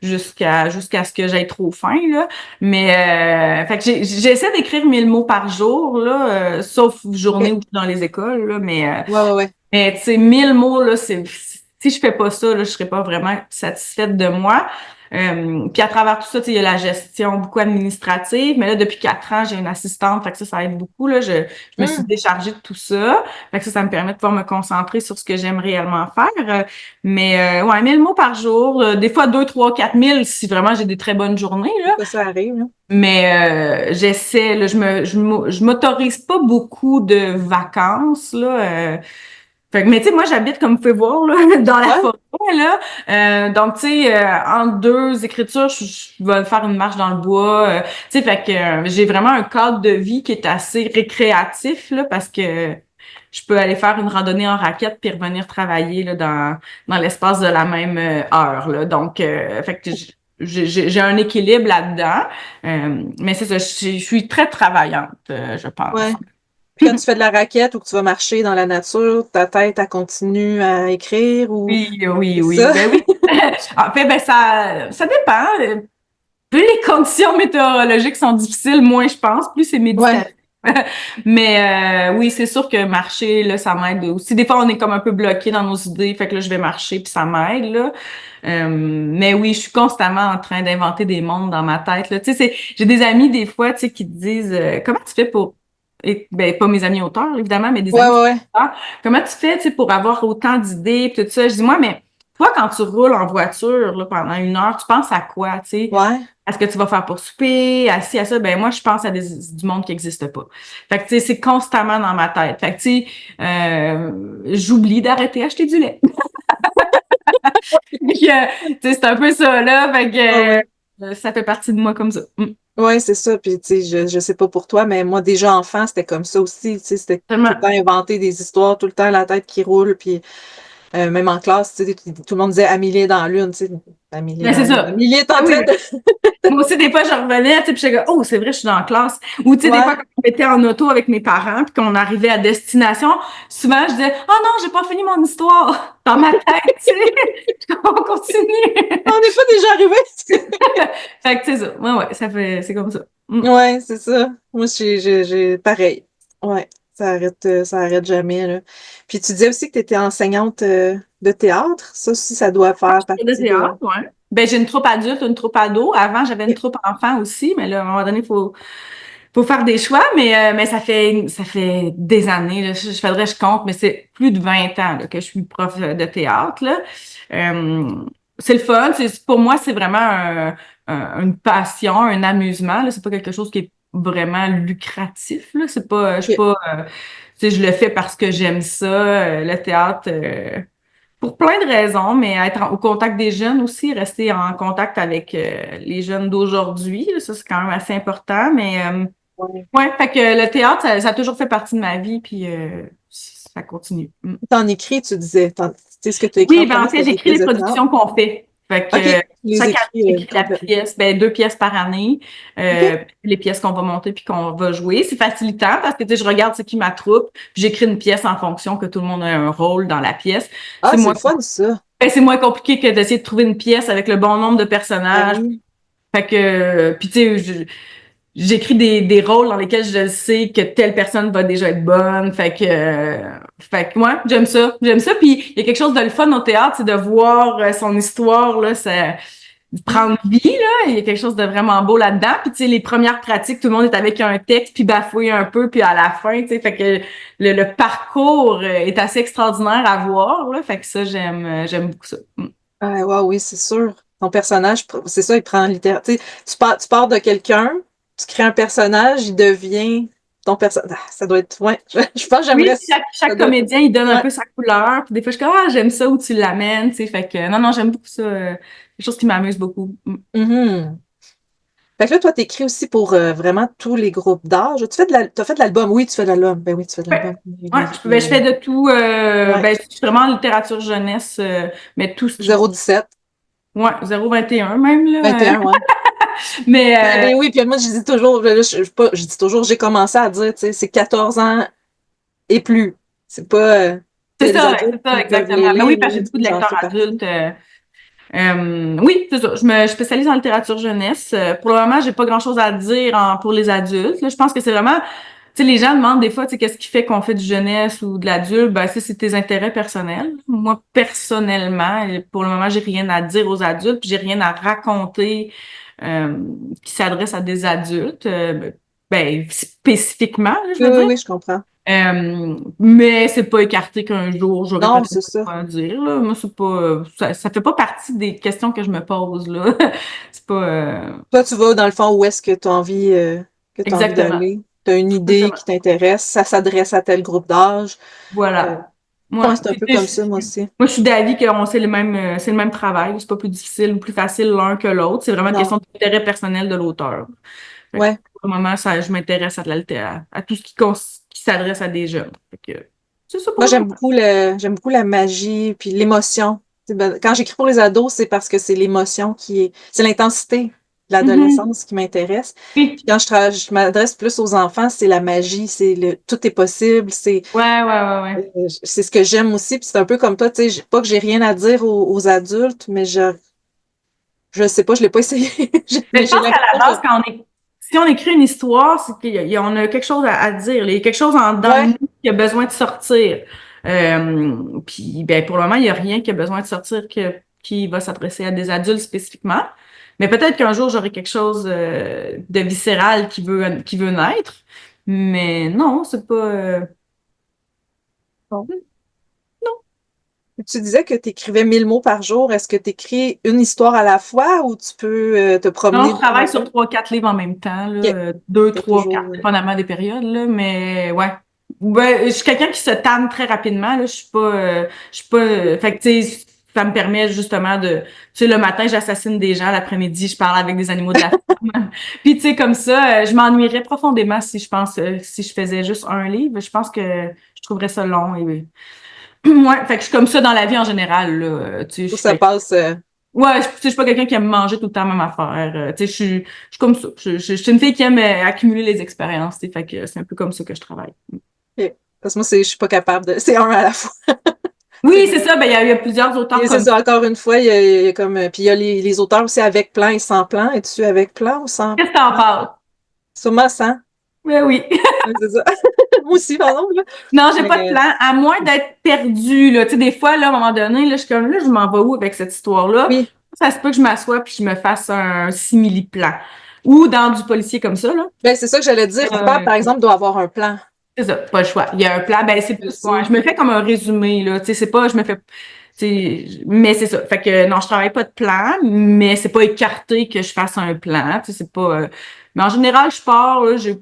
jusqu'à ce que j'aille trop faim là. Mais fait que j'essaie d'écrire 1 000 mots par jour là, sauf journée ok, où je suis dans les écoles là, ouais, ouais, ouais, mais tu sais, 1 000 mots, là, si je fais pas ça, là, je serais pas vraiment satisfaite de moi. Puis à travers tout ça, tu sais, il y a la gestion beaucoup administrative, mais là, depuis 4 ans, j'ai une assistante, fait que ça aide beaucoup, là. Je me suis hum, déchargée de tout ça. Fait que ça me permet de pouvoir me concentrer sur ce que j'aime réellement faire. Mais ouais, 1 000 mots par jour, des fois 2, 3, 4 000 si vraiment j'ai des très bonnes journées, là. ça arrive, là. Mais j'essaie, là, je m'autorise pas beaucoup de vacances, là. Fait que, mais tu sais, moi, j'habite, comme vous pouvez voir, là, dans la Ouais, forêt, là. Donc, tu sais, entre deux écritures, je vais faire une marche dans le bois. Tu sais, fait que j'ai vraiment un cadre de vie qui est assez récréatif, là, parce que je peux aller faire une randonnée en raquette puis revenir travailler, là, dans l'espace de la même heure, là. Donc, fait que j'ai un équilibre là-dedans. Mais c'est ça, je suis très travaillante, je pense. ouais. Puis quand tu fais de la raquette ou que tu vas marcher dans la nature, ta tête, elle continue à écrire ou Oui, oui, c'est oui. ça? Ben oui. En fait, ben ça dépend. Plus les conditions météorologiques sont difficiles, moins je pense, plus c'est Ouais, méditatif. Mais oui, c'est sûr que marcher, là, ça m'aide aussi. Des fois, on est comme un peu bloqué dans nos idées, fait que là, je vais marcher, puis ça m'aide, là. Mais oui, je suis constamment en train d'inventer des mondes dans ma tête, là. Tu sais, j'ai des amis, des fois, tu sais, qui te disent comment tu fais pour... ben, pas mes amis auteurs, évidemment, mais des ouais, amis ouais, ouais. auteurs. Comment tu fais, tu sais, pour avoir autant d'idées, puis tout ça? Je dis, moi, mais toi, quand tu roules en voiture, là, pendant 1 heure, tu penses à quoi, tu sais? Ouais. À ce que tu vas faire pour souper, à ci, à ça, ben moi, je pense à du monde qui n'existe pas. Fait que, tu sais, c'est constamment dans ma tête. Fait que, tu sais, j'oublie d'arrêter d'acheter du lait. Fait que, tu sais, c'est un peu ça, là. Fait Ouais, ouais. que ça fait partie de moi comme ça. Mm. Ouais, c'est ça. Puis, tu sais, je sais pas pour toi, mais moi, déjà enfant, c'était comme ça aussi. Tu sais, c'était tout le temps Tellement. inventer des histoires, tout le temps la tête qui roule. Puis, même en classe, tu sais, tout le monde disait Amélie est dans la lune, tu sais. Amélie est Mais dans c'est la lune. ça. Amélie est en Ah train oui. de. Moi aussi, des fois, je revenais, tu sais, puis j'étais comme, oh, c'est vrai, je suis dans la classe. Ou, tu sais, des fois, Ouais. quand on était en auto avec mes parents, puis qu'on arrivait à destination, souvent, je disais, oh non, j'ai pas fini mon histoire dans ma tête, tu sais. On continue. On n'est pas déjà arrivé. Fait que c'est ça. Ouais, ouais, c'est comme ça. Mm. Ouais, c'est ça. Moi, pareil. Ouais, ça arrête jamais, là. Puis tu disais aussi que tu étais enseignante de théâtre. Ça aussi, ça doit faire De partie de. théâtre, ouais. Ben, j'ai une troupe adulte, une troupe ado. Avant, j'avais une troupe enfant aussi, mais là, à un moment donné, faut faire des choix, mais ça fait des années, là, je faudrait que je compte, mais c'est plus de 20 ans là, que je suis prof de théâtre, là. Euh, c'est le fun, pour moi, c'est vraiment une passion, un amusement, là. C'est pas quelque chose qui est vraiment lucratif, là. C'est pas, je suis Ok. pas, tu sais, je le fais parce que j'aime ça, le théâtre. pour plein de raisons, mais être au contact des jeunes aussi, rester en contact avec les jeunes d'aujourd'hui, là, ça c'est quand même assez important. Mais Ouais. ouais, fait que le théâtre, ça a toujours fait partie de ma vie, puis ça continue. Mm. T'en écris, tu disais. Tu sais, ce que tu as écrit en Oui, ben en premier, fait, c'était des j'écris pièces les de théâtre. productions qu'on fait. Fait OK. que Tu les chaque année, écris j'écris la complètement. pièce, ben 2 pièces par année, OK. les pièces qu'on va monter puis qu'on va jouer. C'est facilitant parce que tu sais, je regarde c'est qui ma troupe, puis j'écris une pièce en fonction que tout le monde a un rôle dans la pièce. Ah, c'est le fun, ça. C'est moins compliqué que d'essayer de trouver une pièce avec le bon nombre de Ben personnages. oui. Fait que, puis tu sais, j'écris des rôles dans lesquels je sais que telle personne va déjà être bonne. Fait que moi, j'aime ça. J'aime ça. Puis il y a quelque chose de le fun au théâtre, c'est de voir son histoire, là, ça prendre vie, là. Il y a quelque chose de vraiment beau là-dedans. Puis tu sais, les premières pratiques, tout le monde est avec un texte, puis bafouille un peu, puis à la fin, tu sais, fait que le parcours est assez extraordinaire à voir, là. Fait que ça, j'aime beaucoup ça. Mm. Ah, ouais, oui, c'est sûr. Ton personnage, c'est ça, il prend littéralement. Tu pars de quelqu'un, tu crées un personnage, il devient ton personnage. Ah, ça doit être. Ouais, je pense que Oui, j'aimerais puis ça. Ça chaque doit être. comédien, il donne un Ouais. peu sa couleur. Puis des fois, je suis comme, ah, j'aime ça où tu l'amènes, tu sais. Fait que, non, j'aime beaucoup ça. Quelque chose qui m'amuse beaucoup. Mm. Mhm. Fait que là, toi, t'écris aussi pour vraiment tous les groupes d'âge. T'as fait de l'album? Oui, tu fais de l'album. Ben oui, tu fais de Ouais, l'album. ouais, je fais de tout. Ouais. Ben, je suis vraiment en littérature jeunesse, mais tout ce qui. 017. Ouais, 0,21 même, là. 21, ouais. Mais, Ben oui, puis moi, je dis toujours, ben là, je dis toujours, j'ai commencé à dire, tu sais, c'est 14 ans et plus. C'est pas, les adultes c'est ça, qui peuvent exactement. les Ben lire, oui, là, parce que j'ai beaucoup de j'en lecteurs fais partie. adultes. Oui, c'est ça. Je me spécialise en littérature jeunesse. Pour le moment, j'ai pas grand-chose à dire pour les adultes. Là, je pense que c'est vraiment, tu sais, les gens demandent des fois, tu sais, qu'est-ce qui fait qu'on fait du jeunesse ou de l'adulte? Ben, ça, c'est tes intérêts personnels. Moi, personnellement, pour le moment, j'ai rien à dire aux adultes, puis j'ai rien à raconter euh, qui s'adresse à des adultes. Ben, spécifiquement, là, je Oui, veux oui, dire. oui, je comprends. Mais c'est pas écarté qu'un jour j'aurais Non, peut-être c'est ça. quoi à dire, là. Moi, c'est pas ça fait pas partie des questions que je me pose là. C'est pas Toi, tu vas, dans le fond, où est-ce que t'as envie exactement. d'aller? T'as une idée Exactement. qui t'intéresse, ça s'adresse à tel groupe d'âge. Euh, Voilà. ouais, Moi, c'est un peu comme ça, moi aussi. moi, je suis d'avis que c'est le même travail. C'est pas plus difficile ou plus facile l'un que l'autre. C'est vraiment une Non. question d'intérêt personnel de l'auteur. Fait que Ouais. pour le moment, je m'intéresse à tout ce qui s'adresse à des jeunes. Fait que c'est ça pour Moi, le moment. j'aime beaucoup la magie, puis l'émotion. Quand j'écris pour les ados, c'est parce que c'est l'émotion c'est l'intensité de Mhm. l'adolescence qui m'intéresse. Oui. Puis quand je m'adresse plus aux enfants, c'est la magie, tout est possible, Ouais. c'est ce que j'aime aussi. Puis c'est un peu comme toi, tu sais, pas que j'ai rien à dire aux adultes, mais je sais pas, je l'ai pas essayé, Mais mais je j'ai pense qu'à la l'impression base, si on écrit une histoire, c'est on a quelque chose à dire. Il y a quelque chose en dedans de ouais, nous qui a besoin de sortir. Puis, ben, pour le moment, il n'y a rien qui a besoin de sortir qui va s'adresser à des adultes spécifiquement. Mais peut-être qu'un jour, j'aurai quelque chose de viscéral qui veut naître. Mais non, c'est pas. bon. Tu disais que tu écrivais 1000 mots par jour. Est-ce que tu écris une histoire à la fois ou tu peux te Non, promener je de un travaille sur livre? 3, 4 livres en même temps, là, Ok, 2, t'as 3, 4, toujours. dépendamment des périodes, là, mais ouais. Ouais, je suis quelqu'un qui se tanne très rapidement, là, je suis pas, fait que, tu sais, ça me permet justement tu sais, le matin, j'assassine des gens, l'après-midi, je parle avec des animaux de la ferme. Puis, tu sais, comme ça, je m'ennuierais profondément si je faisais juste un livre. Je pense que je trouverais ça long et, ouais, fait que je suis comme ça dans la vie en général, là, tu sais, je Tout suis ça passe. ouais, tu sais, je suis pas quelqu'un qui aime manger tout le temps la même affaire. Tu sais, je suis comme ça. Je suis une fille qui aime accumuler les expériences. Tu sais, fait que c'est un peu comme ça que je travaille. Ok. Parce que moi, je suis pas capable de. C'est un à la fois. C'est Oui, c'est ça. Ben, il y a plusieurs auteurs Et c'est comme ça, encore une fois, il y a comme. Puis il y a les auteurs aussi avec plan et sans plan. Es-tu avec plan ou sans qu'est-ce que t'en plan? penses? Sûrement sans. Ben oui. Ouais, c'est ça. Moi aussi, pardon, là. Non, j'ai pas de Mais, plan, à moins d'être perdue, là. Tu sais, des fois, là, à un moment donné, là, je suis comme, là, je m'en vais où avec cette histoire-là? oui. Ça se peut que je m'assoie puis je me fasse un simili-plan. Ou dans du policier comme ça, là. Ben, c'est ça que j'allais dire. Coupable, Euh, par exemple, doit avoir un plan. C'est ça, pas le choix. Il y a un plan, ben c'est plus, ouais, Aussi. je me fais comme un résumé, là, tu sais, c'est pas, je me fais, tu sais, mais c'est ça. Fait que, non, je travaille pas de plan, mais c'est pas écarté que je fasse un plan, tu sais, c'est pas, mais en général, je pars, là, j'ai,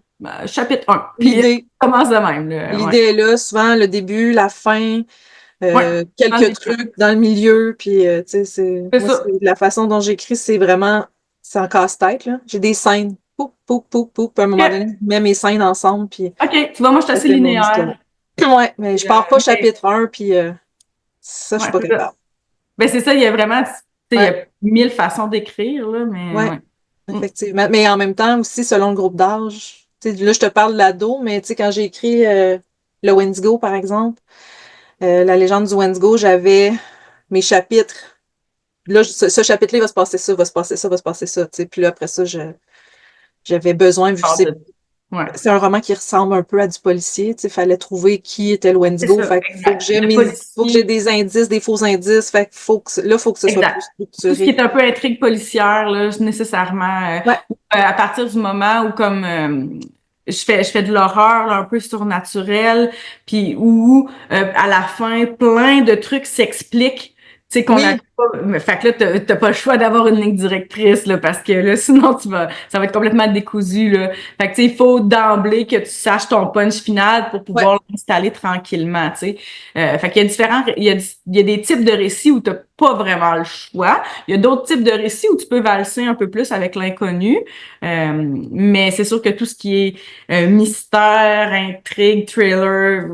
chapitre 1, puis L'idée. ça commence de même, là, ouais. L'idée est là, souvent, le début, la fin. Dans quelques des trucs dans le milieu, puis tu sais, c'est moi, ça. la façon dont j'écris, c'est en casse-tête, là. J'ai des scènes, poup, poup, poup, poup, puis à un moment OK, donné, je mets mes scènes ensemble, puis OK. Tu vois, moi, je suis ça assez fait mon histoire. linéaire. Ouais, mais je pars pas Mais, chapitre un, puis ça, je suis ouais, pas c'est ça. capable. Ben, c'est ça, il y a vraiment, tu sais, il y Ouais, a 1000 façons d'écrire, là, mais ouais, ouais. Mm. effectivement. Mais en même temps, aussi, selon le groupe d'âge, tu sais, là, je te parle de l'ado, mais tu sais, quand j'ai écrit le Wendigo, par exemple, la légende du Wendigo, j'avais mes chapitres. Là, ce chapitre-là, il va se passer ça, va se passer ça, va se passer ça, tu sais. Puis là, après ça, j'avais besoin, vu que Hâte de- Ouais. c'est un roman qui ressemble un peu à du policier, tu sais, fallait trouver qui était le C'est Wendigo. ça, Fait qu'il faut que exact. j'ai Le faut que j'ai policier, des indices, des faux indices. Fait qu'il faut que ce soit exact. plus Tout ce qui structuré. est un peu intrigue policière, là, nécessairement, Ouais, à partir du moment où comme je fais de l'horreur là, un peu surnaturelle, puis où à la fin plein de trucs s'expliquent, tu sais qu'on a oui, pas, fait que là t'as pas le choix d'avoir une ligne directrice là parce que là sinon ça va être complètement décousu là. Fait que tu sais il faut d'emblée que tu saches ton punch final pour ouais. pouvoir l'installer tranquillement, tu sais. Fait qu'il y a il y a des types de récits où t'as pas vraiment le choix. Il y a d'autres types de récits où tu peux valser un peu plus avec l'inconnu. Mais c'est sûr que tout ce qui est mystère, intrigue, thriller,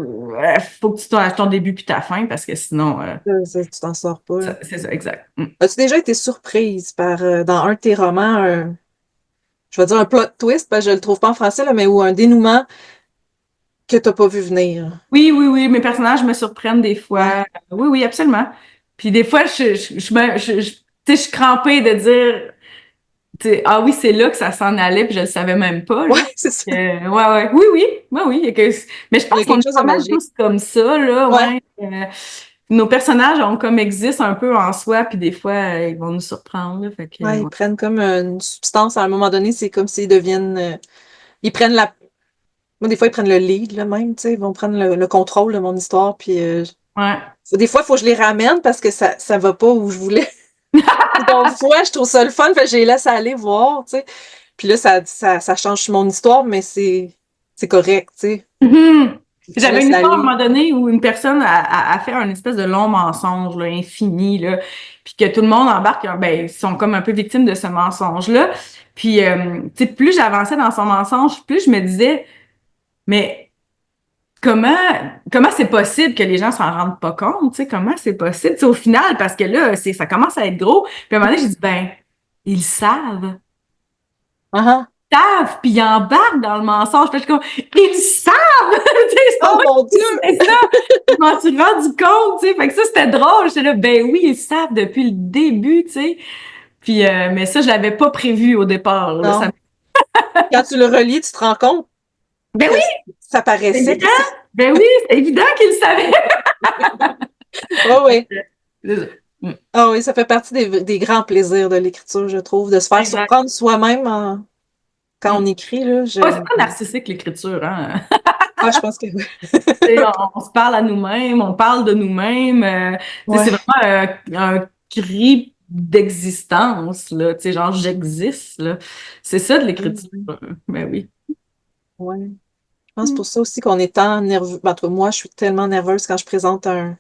faut que tu saches ton début puis ta fin parce que sinon, Tu t'en sors pas, là. c'est ça, exact. Mm. As-tu déjà été surprise par, dans un de tes romans, je vais dire un plot twist, parce que je le trouve pas en français, là, mais ou un dénouement que t'as pas vu venir? Oui, oui, oui, mes personnages me surprennent des Ouais. fois. Oui, oui, absolument. Puis des fois, tu sais, je suis crampée de dire, tu sais, ah oui, c'est là que ça s'en allait, puis je le savais même pas, Ouais, là. c'est ça. Ouais, ouais, oui, oui, oui, oui. Mais je Il y pense a qu'on quelque est chose de pas mal magique. tous comme ça, là, Ouais. ouais. Nos personnages ont comme existent un peu en soi, puis des fois, ils vont nous surprendre, là, fait que, Ouais, ils ouais. prennent comme une substance à un moment donné, c'est comme s'ils deviennent. Ils prennent la. Moi, des fois, ils prennent le lead, là, même, tu sais, ils vont prendre le contrôle de mon histoire, puis Ouais. des fois, il faut que je les ramène parce que ça va pas où je voulais. Donc, fois, je trouve ça le fun, fait que je les laisse aller voir, tu sais. Puis là, ça change mon histoire, mais c'est correct, tu sais. Mhm. Je J'avais laisse une histoire à un aller. moment donné où une personne a fait un espèce de long mensonge là, infini, là, puis que tout le monde embarque, ben, ils sont comme un peu victimes de ce mensonge-là. Puis, tu sais, plus j'avançais dans son mensonge, plus je me disais, mais comment comment c'est possible que les gens s'en rendent pas compte, tu sais, comment c'est possible, tu sais, au final, parce que là, ça commence à être gros. Puis à un moment donné, j'ai dit, ben, ils savent. Ah ah. Savent, puis ils embarquent dans le mensonge. Puis je suis comme, ils savent! Tu sais, c'est pas Oh moi mon qui Dieu! disais ça. Je m'en suis rendu compte, tu sais. Fait que ça, c'était drôle. J'étais là, ben oui, ils savent depuis le début, tu sais. Puis, mais ça, je l'avais pas prévu au départ, là. Non. Quand tu le relis, tu te rends compte Ben que oui, ça c'est paraissait évident. que Ben oui, c'est évident qu'ils le savaient. Oh oui. C'est ça. Mm. Ah oui, ça fait partie des grands plaisirs de l'écriture, je trouve, de se faire Exact. surprendre soi-même quand Mm. on écrit, là. Ouais, c'est pas narcissique, l'écriture, hein. Ah, je pense que oui. Tu sais, on se parle à nous-mêmes, on parle de nous-mêmes. Tu sais, c'est Ouais. vraiment un cri d'existence, là. Tu sais, genre, j'existe, là. C'est ça de l'écriture. Mhm. Ben oui. Ouais. Je pense Mm. pour ça aussi qu'on est tant nerveux. Ben, en tout cas, moi, je suis tellement nerveuse quand je présente Ben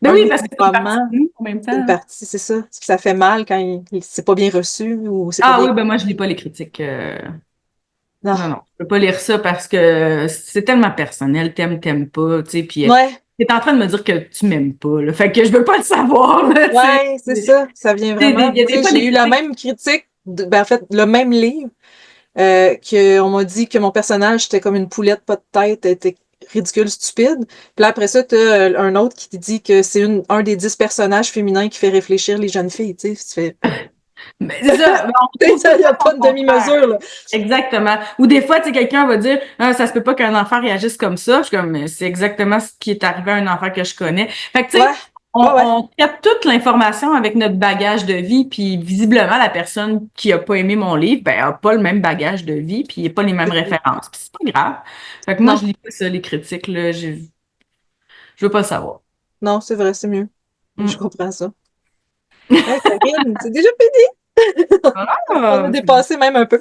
un oui, nouveau parce que c'est une partie roman. de nous en même C'est une temps. partie, c'est ça. Ça fait mal quand c'est pas bien reçu ou c'est pas Ah bien. oui, ben moi, je lis pas les critiques. Non. Non, non, je peux pas lire ça parce que c'est tellement personnel, t'aimes pas, tu sais, puis Ouais. t'es en train de me dire que tu m'aimes pas, là. Fait que je veux pas le savoir, là, tu sais. Ouais, c'est ça. Ça vient Il vraiment. y a Tu des sais, fois j'ai des eu la critiques. même critique, ben, en fait, le même livre. On m'a dit que mon personnage était comme une poulette pas de tête, elle était ridicule, stupide. Puis là, après ça, t'as un autre qui te dit que c'est un des 10 personnages féminins qui fait réfléchir les jeunes filles, tu sais. Tu fais, Mais c'est ça, mais on trouve tout il le n'y a temps pas son de contraire. demi-mesure, là. Exactement. Ou des fois, tu sais, quelqu'un va dire, ah, ça se peut pas qu'un enfant réagisse comme ça. Je suis comme, mais c'est exactement ce qui est arrivé à un enfant que je connais. Fait que, tu sais, Ouais, ouais, ouais. on traite toute l'information avec notre bagage de vie, puis visiblement, la personne qui a pas aimé mon livre, ben, a pas le même bagage de vie, puis il a pas les mêmes références. Puis c'est pas grave. Fait que moi, Non, je lis pas ça, les critiques, là. Je veux pas le savoir. non, c'est vrai, c'est mieux. Je Mm. comprends ça. Hey, Karine, c'est déjà fini. On a Ah! dépassé même un peu.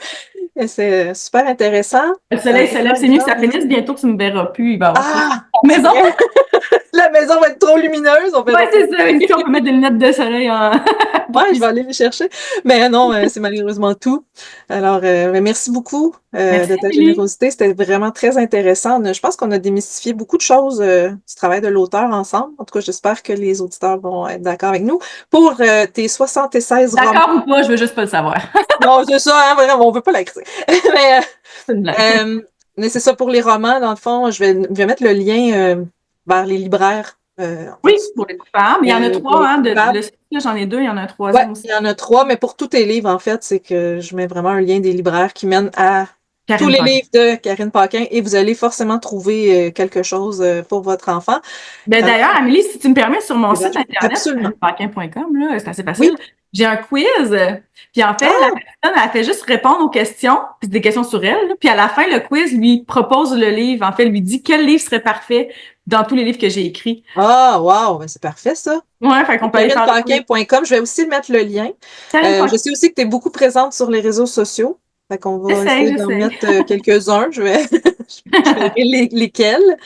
Et c'est super intéressant. Le soleil se lève, Vraiment c'est mieux que ça grand finisse. merci. Bientôt, tu me verras plus. Il va y avoir trop. Ah! Maison? La maison va être trop lumineuse. On Ouais, verra c'est ça. Ici, on peut mettre des lunettes de soleil pour Ouais, je vais cuisiner. aller les chercher. Mais non, c'est malheureusement tout. Alors, mais merci beaucoup Merci, de ta Émilie. générosité. C'était vraiment très intéressant. Je pense qu'on a démystifié beaucoup de choses du travail de l'auteur ensemble. En tout cas, j'espère que les auditeurs vont être d'accord avec nous. Pour tes 76 romans. D'accord ou pas, je veux juste pas le savoir. Non, c'est ça, hein, vraiment, on veut pas la critiquer. Mais, C'est une blague. mais c'est ça pour les romans. Dans le fond, je vais mettre le lien vers les libraires en Oui, dessous. pour les coupables. Il y en a Pour trois, les hein. coupables. J'en ai deux, il y en a un Ouais, troisième aussi. il y en a 3, mais pour tous tes livres, en fait, c'est que je mets vraiment un lien des libraires qui mène à tous Karine les Paquin. livres de Karine Paquin et vous allez forcément trouver quelque chose pour votre enfant. Ben, Alors, d'ailleurs, Amélie, si tu me permets, sur mon site héberge- internet, absolument. karinepaquin.com, là, c'est assez Oui. facile, j'ai un quiz. Puis en fait, la Ah, personne, elle fait juste répondre aux questions, puis c'est des questions sur elle. Là. Puis à la fin, le quiz lui propose le livre. En fait, lui dit quel livre serait parfait dans tous les livres que j'ai écrits. ah, wow, ben c'est parfait ça. Ouais, fait qu'on peut aller faire le quiz. KarinePaquin.com, je vais aussi mettre le lien. Karine Je Paquin. sais aussi que tu es beaucoup présente sur les réseaux sociaux. Fait qu'on va essayer d'en J'essaye. mettre quelques-uns. Je verrai lesquels.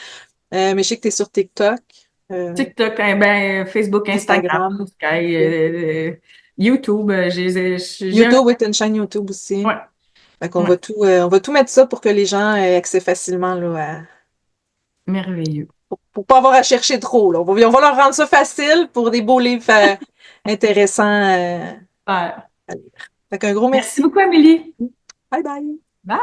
Mais je sais que tu es sur TikTok, TikTok, ben, Facebook, Instagram, Instagram. Sky, Ok. YouTube, j'ai un... YouTube, oui, t'as une chaîne YouTube aussi. Ouais, Fait qu'on ouais, va tout mettre ça pour que les gens aient accès facilement, là, merveilleux. pour pas avoir à chercher trop, là. On va leur rendre ça facile pour des beaux livres intéressants Super. à lire. Fait qu'un gros Merci merci. beaucoup, Amélie. Bye bye. Bye!